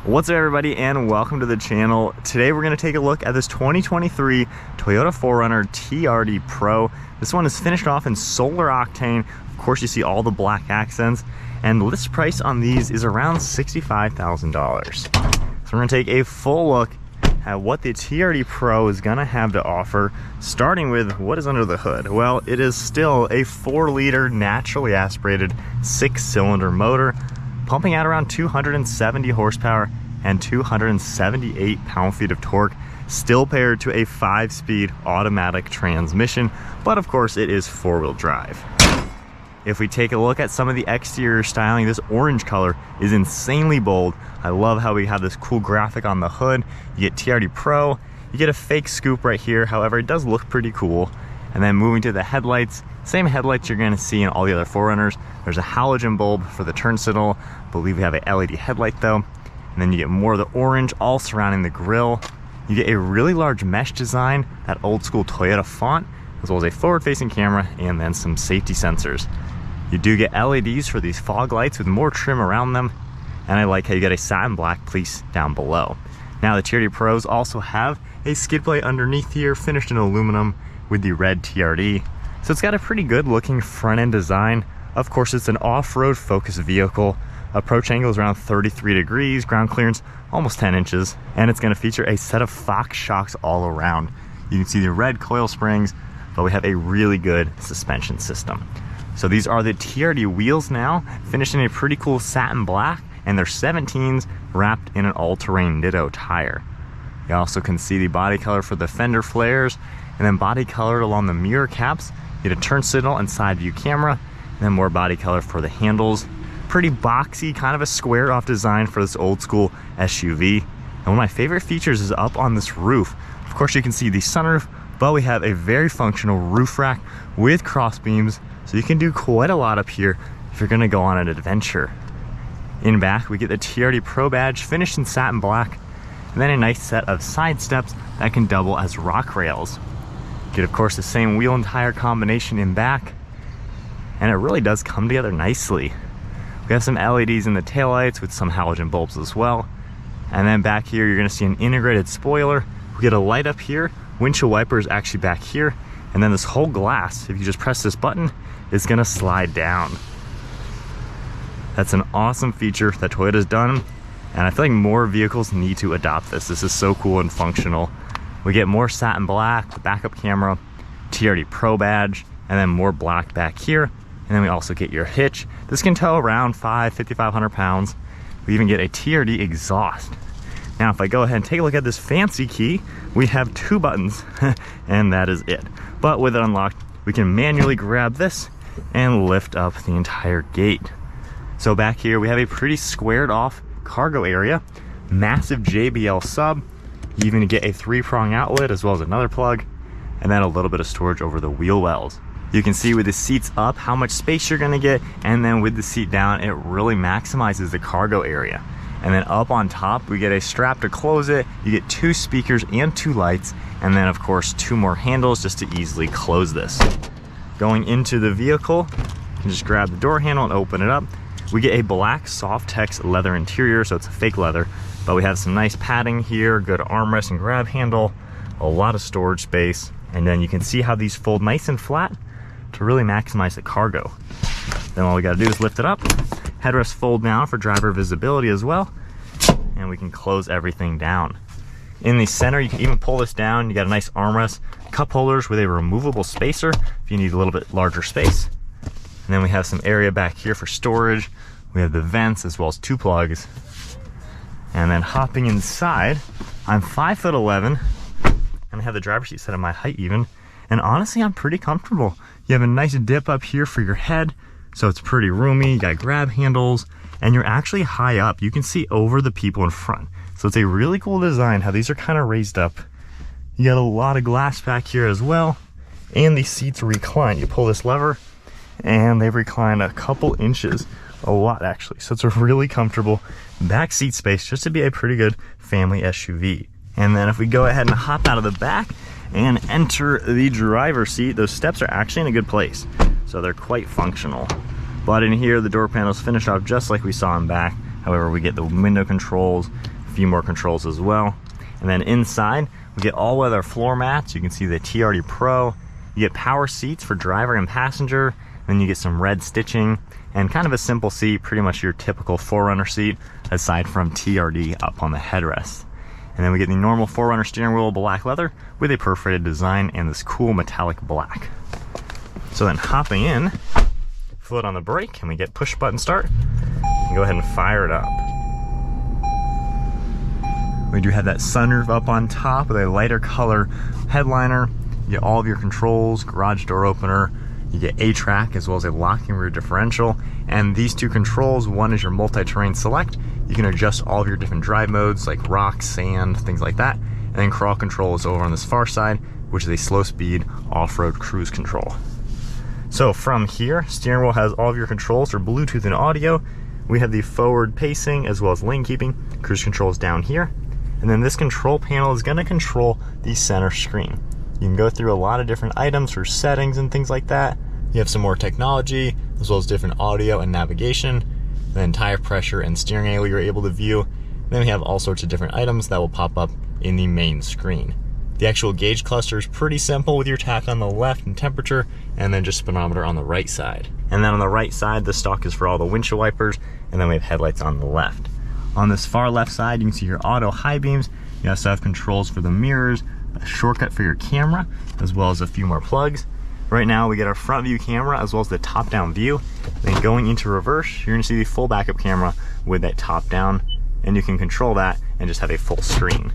What's up everybody, and welcome to the channel. Today we're going to take a look at this 2023 Toyota 4Runner TRD Pro. This one is finished off in Solar Octane. Of course you see all the black accents, and the list price on these is around $65,000. So we're going to take a full look at what the TRD Pro is going to have to offer, starting with what is under the hood. Well, it is still a 4-liter naturally aspirated 6-cylinder motor, pumping out around 270 horsepower and 278 pound-feet of torque, still paired to a 5-speed automatic transmission, but of course it is 4-wheel drive. If we take a look at some of the exterior styling, this orange color is insanely bold. I love how we have this cool graphic on the hood. You get TRD Pro, you get a fake scoop right here, however it does look pretty cool. And then moving to the headlights, same headlights you're going to see in all the other 4Runners. There's a halogen bulb for the turn signal. I believe we have a LED headlight though. And then you get more of the orange all surrounding the grille. You get a really large mesh design, that old school Toyota font, as well as a forward-facing camera and then some safety sensors. You do get LEDs for these fog lights with more trim around them. And I like how you get a satin black piece down below. Now the TRD Pros also have a skid plate underneath here, finished in aluminum with the red TRD. So it's got a pretty good looking front end design. Of course, it's an off-road focused vehicle. Approach angle is around 33 degrees, ground clearance almost 10 inches, and it's going to feature a set of Fox shocks all around. You can see the red coil springs, but we have a really good suspension system. So these are the TRD wheels now, finished in a pretty cool satin black, and they're 17s wrapped in an all-terrain Nitto tire. You also can see the body color for the fender flares, and then body colored along the mirror caps. You get a turn signal and side view camera, and then more body color for the handles. Pretty boxy, kind of a squared off design for this old school SUV. And one of my favorite features is up on this roof. Of course you can see the sunroof, but we have a very functional roof rack with cross beams, so you can do quite a lot up here if you're gonna go on an adventure. In back, we get the TRD Pro badge finished in satin black, and then a nice set of side steps that can double as rock rails. Get of course the same wheel and tire combination in back, and it really does come together nicely. We have some LEDs in the taillights with some halogen bulbs as well. And then back here you're going to see an integrated spoiler. We get a light up here, windshield wiper is actually back here, and then this whole glass, if you just press this button, is going to slide down. That's an awesome feature that Toyota's done, and I feel like more vehicles need to adopt this. This is so cool and functional. We get more satin black, the backup camera, TRD Pro badge, and then more black back here. And then we also get your hitch. This can tow around 5,500 pounds. We even get a TRD exhaust. Now, if I go ahead and take a look at this fancy key, we have 2 buttons, and that is it. But with it unlocked, we can manually grab this and lift up the entire gate. So back here, we have a pretty squared off cargo area, massive JBL sub. You even get a 3-prong outlet as well as another plug, and then a little bit of storage over the wheel wells. You can see with the seats up how much space you're gonna get, and then with the seat down, it really maximizes the cargo area. And then up on top, we get a strap to close it. You get 2 speakers and 2 lights, and then of course 2 more handles just to easily close this. Going into the vehicle, you can just grab the door handle and open it up. We get a black Softex leather interior, so it's a fake leather, but we have some nice padding here, good armrest and grab handle, a lot of storage space, and then you can see how these fold nice and flat to really maximize the cargo. Then all we gotta do is lift it up, headrest fold down for driver visibility as well, and we can close everything down. In the center, you can even pull this down. You got a nice armrest, cup holders with a removable spacer if you need a little bit larger space. And then we have some area back here for storage. We have the vents as well as 2 plugs. And then hopping inside, I'm 5'11", and I have the driver's seat set at my height even. And honestly, I'm pretty comfortable. You have a nice dip up here for your head, so it's pretty roomy. You got grab handles, and you're actually high up. You can see over the people in front. So it's a really cool design how these are kind of raised up. You got a lot of glass back here as well, and these seats recline. You pull this lever, and they recline a couple inches, a lot actually. So it's a really comfortable back seat space just to be a pretty good family SUV. And then if we go ahead and hop out of the back and enter the driver's seat, those steps are actually in a good place, so they're quite functional. But in here, the door panel's finished off just like we saw in back. However, we get the window controls, few more controls as well. And then inside, we get all-weather floor mats. You can see the TRD Pro. You get power seats for driver and passenger. Then you get some red stitching and kind of a simple seat, pretty much your typical 4Runner seat, aside from TRD up on the headrest. And then we get the normal 4Runner steering wheel, black leather, with a perforated design and this cool metallic black. So then hopping in, foot on the brake, and we get push button start. And go ahead and fire it up. We do have that sunroof up on top with a lighter color headliner. You get all of your controls, garage door opener, you get A-track as well as a locking rear differential. And these two controls, one is your multi-terrain select. You can adjust all of your different drive modes like rock, sand, things like that. And then crawl control is over on this far side, which is a slow speed off-road cruise control. So from here, steering wheel has all of your controls for Bluetooth and audio. We have the forward pacing as well as lane keeping. Cruise control is down here. And then this control panel is going to control the center screen. You can go through a lot of different items for settings and things like that. You have some more technology as well as different audio and navigation. Then tire pressure and steering angle you're able to view. Then we have all sorts of different items that will pop up in the main screen. The actual gauge cluster is pretty simple with your tach on the left and temperature, and then just speedometer on the right side. And then on the right side, the stock is for all the windshield wipers, and then we have headlights on the left. On this far left side, you can see your auto high beams. You also have controls for the mirrors, a shortcut for your camera, as well as a few more plugs. Right now, we get our front view camera as well as the top-down view. Then going into reverse, you're gonna see the full backup camera with that top-down, and you can control that and just have a full screen.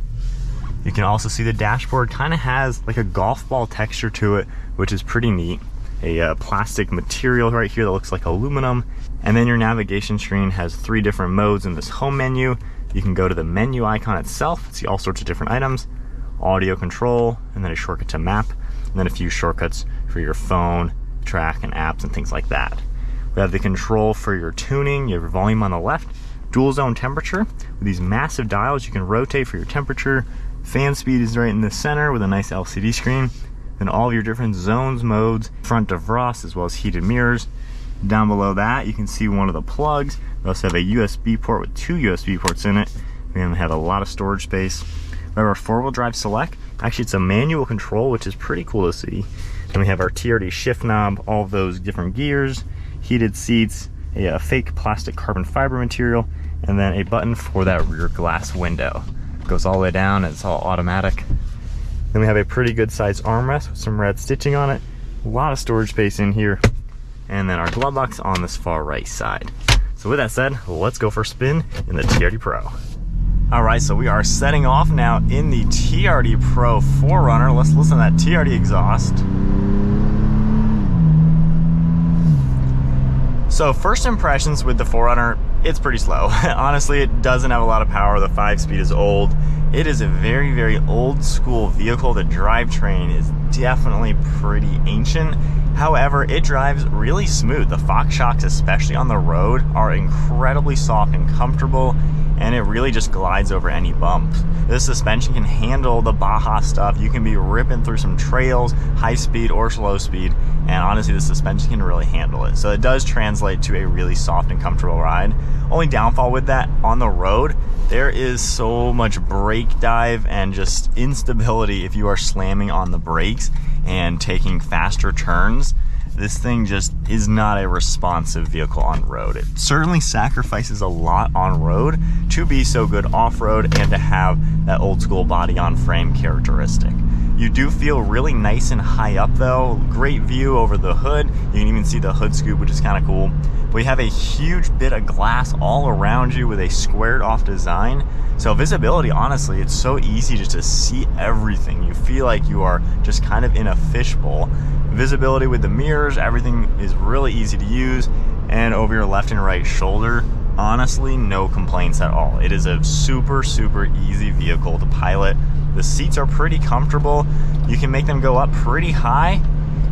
You can also see the dashboard kind of has like a golf ball texture to it, which is pretty neat. A plastic material right here that looks like aluminum. And then your navigation screen has 3 different modes in this home menu. You can go to the menu icon itself, see all sorts of different items, audio control, and then a shortcut to map, and then a few shortcuts for your phone, track, and apps, and things like that. We have the control for your tuning. You have your volume on the left, dual zone temperature. With these massive dials, you can rotate for your temperature. Fan speed is right in the center with a nice LCD screen. Then all of your different zones, modes, front defrost, as well as heated mirrors. Down below that, you can see one of the plugs. We also have a USB port with 2 USB ports in it. We're gonna have a lot of storage space. We have our 4-wheel drive select. Actually, it's a manual control, which is pretty cool to see. Then we have our TRD shift knob, all of those different gears, heated seats, a fake plastic carbon fiber material, and then a button for that rear glass window. It goes all the way down, and it's all automatic. Then we have a pretty good sized armrest with some red stitching on it. A lot of storage space in here. And then our glove box on this far right side. So with that said, let's go for a spin in the TRD Pro. All right, so we are setting off now in the TRD Pro 4Runner. Let's listen to that TRD exhaust. So first impressions with the 4Runner, it's pretty slow. Honestly, it doesn't have a lot of power. The 5-speed is old. It is a very, very old school vehicle. The drivetrain is definitely pretty ancient. However, it drives really smooth. The Fox shocks, especially on the road, are incredibly soft and comfortable, and it really just glides over any bumps. This suspension can handle the Baja stuff. You can be ripping through some trails, high speed or slow speed, and honestly, the suspension can really handle it. So it does translate to a really soft and comfortable ride. Only downfall with that, on the road, there is so much brake dive and just instability if you are slamming on the brakes and taking faster turns. This thing just is not a responsive vehicle on road. It certainly sacrifices a lot on road to be so good off-road and to have that old school body on frame characteristic. You do feel really nice and high up though. Great view over the hood. You can even see the hood scoop, which is kind of cool. We have a huge bit of glass all around you with a squared off design. So visibility, honestly, it's so easy just to see everything. You feel like you are just kind of in a fishbowl. Visibility with the mirrors, everything is really easy to use. And over your left and right shoulder, honestly, no complaints at all. It is a super, super easy vehicle to pilot. The seats are pretty comfortable. You can make them go up pretty high.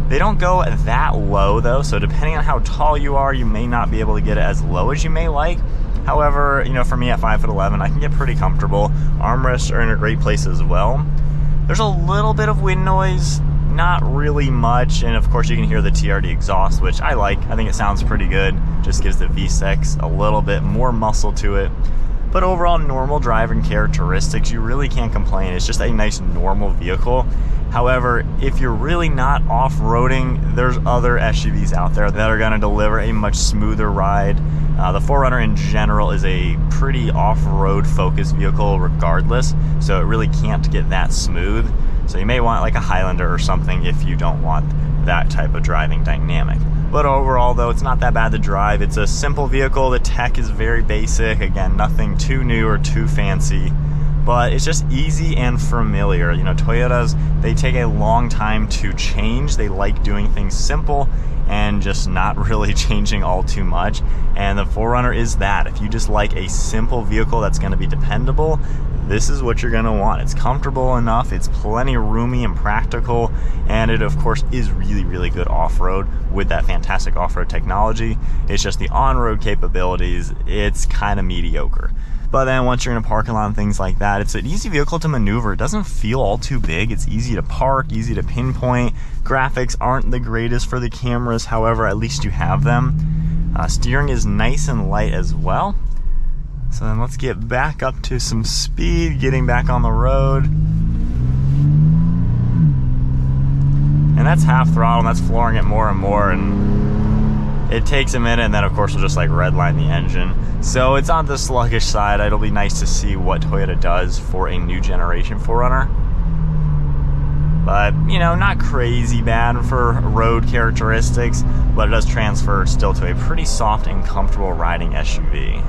They don't go that low though, so depending on how tall you are, you may not be able to get it as low as you may like. However, you know, for me at 5'11", I can get pretty comfortable. Armrests are in a great place as well. There's a little bit of wind noise, not really much, and of course you can hear the TRD exhaust, which I like. I think it sounds pretty good. Just gives the V6 a little bit more muscle to it. But overall, normal driving characteristics, you really can't complain. It's just a nice normal vehicle. However, if you're really not off-roading, there's other SUVs out there that are going to deliver a much smoother ride. The 4Runner in general is a pretty off-road focused vehicle regardless, so it really can't get that smooth. So you may want like a Highlander or something if you don't want that type of driving dynamic. But overall though, it's not that bad to drive. It's a simple vehicle. The tech is very basic. Again, nothing too new or too fancy, but it's just easy and familiar. You know, Toyotas, they take a long time to change. They like doing things simple and just not really changing all too much. And the 4Runner is that. If you just like a simple vehicle that's going to be dependable, this is what you're going to want. It's comfortable enough, it's plenty roomy and practical, and it of course is really, really good off-road with that fantastic off-road technology. It's just the on-road capabilities, it's kind of mediocre. But then once you're in a parking lot and things like that, it's an easy vehicle to maneuver. It doesn't feel all too big. It's easy to park, easy to pinpoint. Graphics aren't the greatest for the cameras, however, at least you have them. Steering is nice and light as well. So then let's get back up to some speed, getting back on the road. And that's half throttle, and that's flooring it more and more, and it takes a minute, and then of course we'll just like redline the engine. So it's on the sluggish side. It'll be nice to see what Toyota does for a new generation 4Runner. But, you know, not crazy bad for road characteristics, but it does transfer still to a pretty soft and comfortable riding SUV.